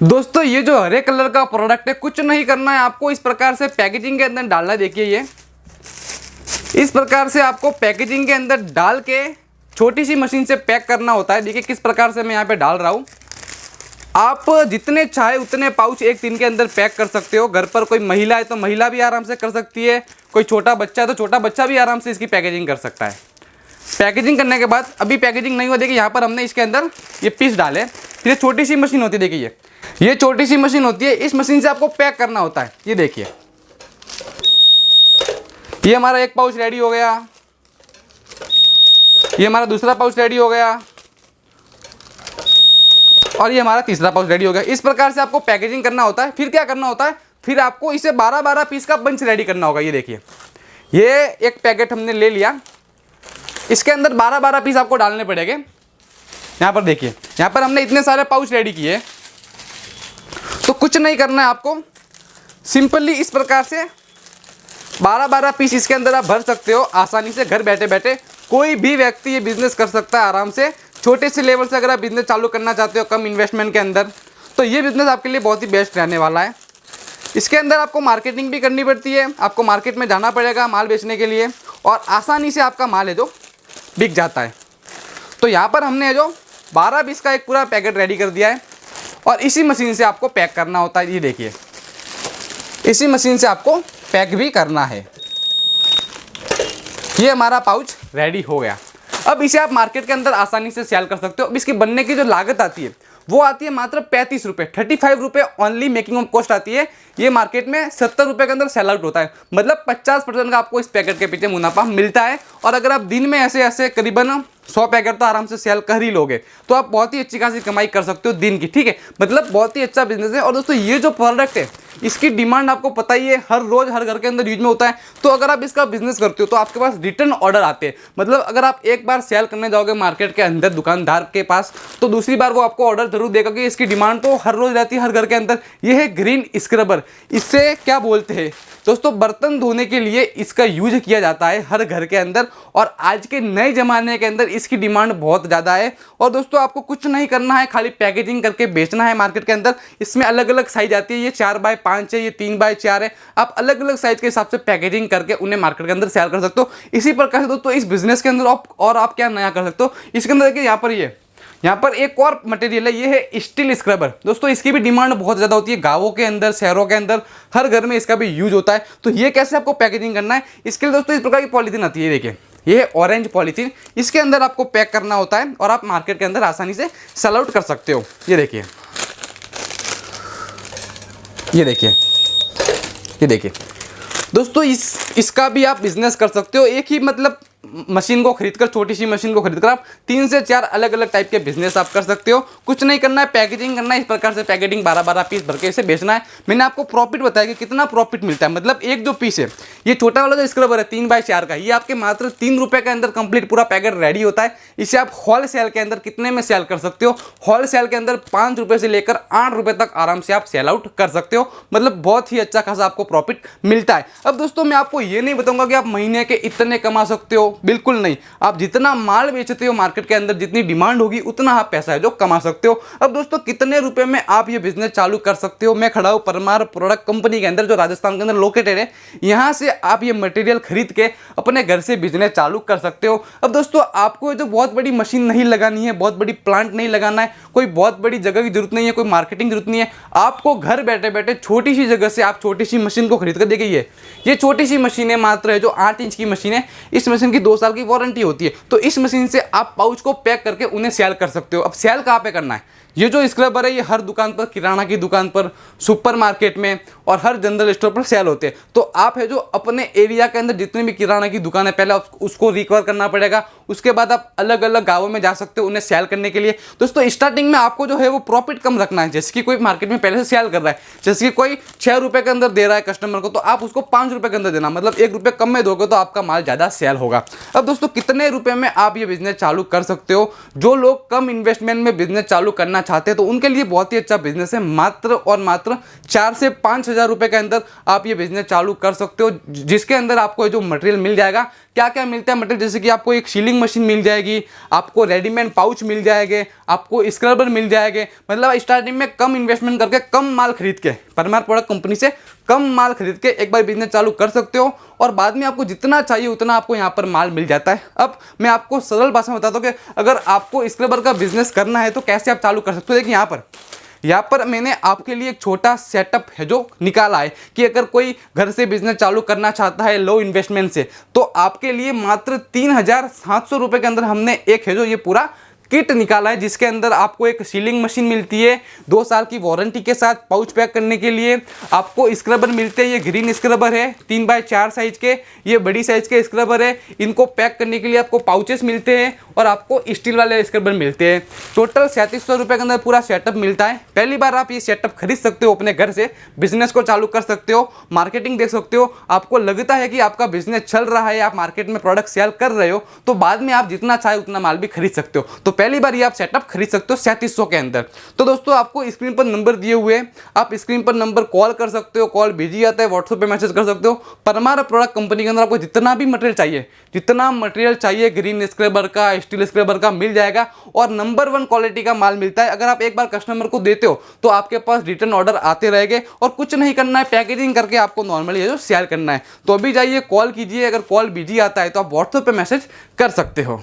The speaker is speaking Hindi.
दोस्तों ये जो हरे कलर का प्रोडक्ट है, कुछ नहीं करना है आपको, इस प्रकार से पैकेजिंग के अंदर डालना है। देखिए ये इस प्रकार से आपको पैकेजिंग के अंदर डाल के छोटी सी मशीन से पैक करना होता है। देखिए किस प्रकार से मैं यहाँ पे डाल रहा हूँ। आप जितने चाहे उतने पाउच एक दिन के अंदर पैक कर सकते हो। घर पर कोई महिला है तो महिला भी आराम से कर सकती है, कोई छोटा बच्चा है तो छोटा बच्चा भी आराम से इसकी पैकेजिंग कर सकता है। पैकेजिंग करने के बाद अभी पैकेजिंग नहीं हुआ, देखिए यहाँ पर हमने इसके अंदर ये पीस डाले। फिर ये छोटी सी मशीन होती है, देखिए ये छोटी सी मशीन होती है, इस मशीन से आपको पैक करना होता है। ये देखिए ये हमारा एक पाउच रेडी हो गया, ये हमारा दूसरा पाउच रेडी हो गया और ये हमारा तीसरा पाउच रेडी हो गया। इस प्रकार से आपको पैकेजिंग करना होता है। फिर क्या करना होता है, फिर आपको इसे 12-12 पीस का बंच रेडी करना होगा। ये देखिए ये एक पैकेट हमने ले लिया, इसके अंदर 12-12 पीस आपको डालने पड़ेंगे। यहाँ पर देखिए यहाँ पर हमने इतने सारे पाउच रेडी किए। तो कुछ नहीं करना है आपको, सिंपली इस प्रकार से 12-12 पीस इसके अंदर आप भर सकते हो आसानी से। घर बैठे बैठे कोई भी व्यक्ति ये बिजनेस कर सकता है आराम से। छोटे से लेवल से अगर आप बिजनेस चालू करना चाहते हो कम इन्वेस्टमेंट के अंदर, तो ये बिजनेस आपके लिए बहुत ही बेस्ट रहने वाला है। इसके अंदर आपको मार्केटिंग भी करनी पड़ती है, आपको मार्केट में जाना पड़ेगा माल बेचने के लिए, और आसानी से आपका माल है जो बिक जाता है। तो यहाँ पर हमने जो 12 पीस का एक पूरा पैकेट रेडी कर दिया है और इसी मशीन से आपको पैक करना होता है। ये देखिए इसी मशीन से आपको पैक भी करना है। ये हमारा पाउच रेडी हो गया। अब इसे आप मार्केट के अंदर आसानी से सेल कर सकते हो। अब इसकी बनने की जो लागत आती है वो आती है मात्र 35 रुपये, 35 रुपये ओनली मेकिंग ऑफ कॉस्ट आती है। ये मार्केट में 70 रुपये के अंदर सेल आउट होता है, मतलब 50% का आपको इस पैकेट के पीछे मुनाफा मिलता है। और अगर आप दिन में ऐसे ऐसे करीबन 100 पैकेट तो आराम से सेल कर ही लोगे, तो आप बहुत ही अच्छी खासी कमाई कर सकते हो दिन की। ठीक है, मतलब बहुत ही अच्छा बिजनेस है। और दोस्तों ये जो प्रोडक्ट है इसकी डिमांड आपको पता ही है, हर रोज हर घर के अंदर यूज में होता है। तो अगर आप इसका बिजनेस करते हो तो आपके पास रिटर्न ऑर्डर आते हैं। मतलब अगर आप एक बार सेल करने जाओगे मार्केट के अंदर दुकानदार के पास, तो दूसरी बार वो आपको ऑर्डर जरूर देगा कि इसकी डिमांड तो हर रोज रहती है हर घर के अंदर। ये है ग्रीन स्क्रबर। इससे क्या बोलते हैं दोस्तों, बर्तन धोने के लिए इसका यूज किया जाता है हर घर के अंदर। और आज के नए ज़माने के अंदर इसकी डिमांड बहुत ज़्यादा है। और दोस्तों आपको कुछ नहीं करना है, खाली पैकेजिंग करके बेचना है मार्केट के अंदर। इसमें अलग अलग साइज आती है, ये 4x5 है, ये 3x4 है। आप अलग अलग साइज के हिसाब से पैकेजिंग करके उन्हें मार्केट के अंदर सेल कर सकते हो। इसी प्रकार से दोस्तों इस बिजनेस के अंदर आप क्या नया कर सकते हो। इसके अंदर देखिए यहाँ पर एक और मटेरियल है, ये है स्टील स्क्रबर। दोस्तों इसकी भी डिमांड बहुत ज़्यादा होती है गांवों के अंदर, शहरों के अंदर, हर घर में इसका भी यूज होता है। तो ये कैसे आपको पैकेजिंग करना है, इसके लिए दोस्तों इस प्रकार की पॉलीथीन आती है। देखिए ये है ऑरेंज पॉलीथीन, इसके अंदर आपको पैक करना होता है और आप मार्केट के अंदर आसानी से सेल आउट कर सकते हो। ये देखिए दोस्तों इसका भी आप बिजनेस कर सकते हो। एक ही मतलब मशीन को खरीदकर, छोटी सी मशीन को खरीदकर आप 3 से 4 अलग अलग टाइप के बिजनेस आप कर सकते हो। कुछ नहीं करना है, पैकेजिंग करना है। इस प्रकार से पैकेजिंग 12-12 पीस भर के इसे बेचना है। मैंने आपको प्रॉफिट बताया कि कितना प्रॉफिट मिलता है। मतलब एक जो पीस है, ये छोटा वाला जो स्क्रबर है 3x4 का, ये आपके मात्र 3 रुपये के अंदर कंप्लीट पूरा पैकेट रेडी होता है। इसे आप होल सेल के अंदर कितने में सेल कर सकते हो, होल सेल के अंदर 5 रुपये से लेकर 8 रुपये तक आराम से आप सेल आउट कर सकते हो। मतलब बहुत ही अच्छा खासा आपको प्रॉफिट मिलता है। अब दोस्तों मैं आपको ये नहीं बताऊंगा कि आप महीने के इतने कमा सकते हो, बिल्कुल नहीं। आप जितना माल बेचते हो मार्केट के अंदर, जितनी डिमांड होगी उतना आप पैसा है जो कमा सकते हो। अब दोस्तों कितने रुपए में आप ये बिजनेस चालू कर सकते हो। मैं खड़ा हूं परमार प्रोडक्ट कंपनी के अंदर, जो राजस्थान के अंदर लोकेटेड है। यहां से आप ये मटेरियल खरीद के अपने घर से बिजनेस चालू कर सकते हो। अब दोस्तों आपको जो बहुत बड़ी मशीन नहीं लगानी है, बहुत बड़ी प्लांट नहीं लगाना है, कोई बहुत बड़ी जगह की जरूरत नहीं है, कोई मार्केटिंग जरूरत नहीं है। आपको घर बैठे बैठे छोटी सी जगह से आप छोटी सी मशीन को खरीद कर, देखिए ये छोटी सी मशीन है मात्र है जो 8 इंच की मशीन है। इस मशीन की 2 साल की वारंटी होती है। तो इस मशीन से आप पाउच को पैक करके उन्हें सेल कर सकते हो। अब सेल कहाँ पे करना है, ये जो स्क्रबर है ये हर दुकान पर, किराना की दुकान पर, सुपरमार्केट में और हर जनरल स्टोर पर सेल होते हैं। तो आप है जो अपने एरिया के अंदर जितनी भी किराना की दुकान है, पहले उसको रिकवर करना पड़ेगा। उसके बाद आप अलग अलग गाँवों में जा सकते हो उन्हें सेल करने के लिए। दोस्तों स्टार्टिंग में आपको जो है वो प्रॉफिट कम रखना है। जैसे कि कोई मार्केट में पहले से सेल कर रहा है, जैसे कि कोई 6 रुपये के अंदर दे रहा है कस्टमर को, तो आप उसको 5 रुपये के अंदर देना, मतलब 1 रुपये कम में दोगे तो आपका माल ज़्यादा सेल होगा। अब दोस्तों कितने रुपये में आप ये बिजनेस चालू कर सकते हो। जो लोग कम इन्वेस्टमेंट में बिजनेस चालू करना चाहते हैं तो उनके लिए बहुत ही अच्छा बिजनेस है। मात्र और मात्र 4 से 5 हज़ार रुपये के अंदर आप ये बिजनेस चालू कर सकते हो, जिसके अंदर आपको जो मटेरियल मिल जाएगा, क्या क्या मिलता है मटेरियल, जैसे कि आपको एक सीलिंग मशीन मिल जाएगी, आपको रेडीमेड पाउच मिल जाएंगे, आपको स्क्रबर मिल जाएंगे। मतलब स्टार्टिंग में कम इन्वेस्टमेंट करके कम माल खरीद के परमार प्रोडक्ट कंपनी से कम माल खरीद के एक बार बिजनेस चालू कर सकते हो और बाद में आपको जितना चाहिए उतना आपको यहाँ पर माल मिल जाता है। अब मैं आपको सरल भाषा में बताता हूँ कि अगर आपको स्क्रबर का बिजनेस करना है तो कैसे आप चालू कर सकते हो। देखिए यहाँ पर मैंने आपके लिए एक छोटा सेटअप है जो निकाला है कि अगर कोई घर से बिजनेस चालू करना चाहता है लो इन्वेस्टमेंट से, तो आपके लिए मात्र 3,700 रुपये के अंदर हमने एक है जो ये पूरा किट निकाला है, जिसके अंदर आपको एक सीलिंग मशीन मिलती है 2 साल की वारंटी के साथ, पाउच पैक करने के लिए आपको स्क्रबर मिलते हैं। ये ग्रीन स्क्रबर है 3x4 साइज के, ये बड़ी साइज के स्क्रबर है। इनको पैक करने के लिए आपको पाउचेस मिलते हैं और आपको स्टील वाले स्क्रबर मिलते हैं। टोटल 3700 रुपये के अंदर पूरा सेटअप मिलता है। पहली बार आप ये सेटअप खरीद सकते हो, अपने घर से बिजनेस को चालू कर सकते हो, मार्केटिंग देख सकते हो। आपको लगता है कि आपका बिजनेस चल रहा है, आप मार्केट में प्रोडक्ट सेल कर रहे हो, तो बाद में आप जितना चाहे उतना माल भी खरीद सकते हो। तो पहली बार ये आप सेटअप खरीद सकते हो 3700 के अंदर। तो दोस्तों आपको स्क्रीन पर नंबर दिए हुए हैं, आप स्क्रीन पर नंबर कॉल कर सकते हो, कॉल बिजी आता है, व्हाट्सएप पे मैसेज कर सकते हो। परमार प्रोडक्ट कंपनी के अंदर आपको जितना भी मटेरियल चाहिए, जितना मटेरियल चाहिए ग्रीन स्क्रबर का, स्टील स्क्रबर का मिल जाएगा और नंबर 1 क्वालिटी का माल मिलता है। अगर आप एक बार कस्टमर को देते हो तो आपके पास रिटर्न ऑर्डर आते रहेंगे और कुछ नहीं करना है, पैकेजिंग करके आपको नॉर्मली जो शेयर करना है। तो अभी जाइए कॉल कीजिए, अगर कॉल बिजी आता है तो आप व्हाट्सएप पे मैसेज कर सकते हो।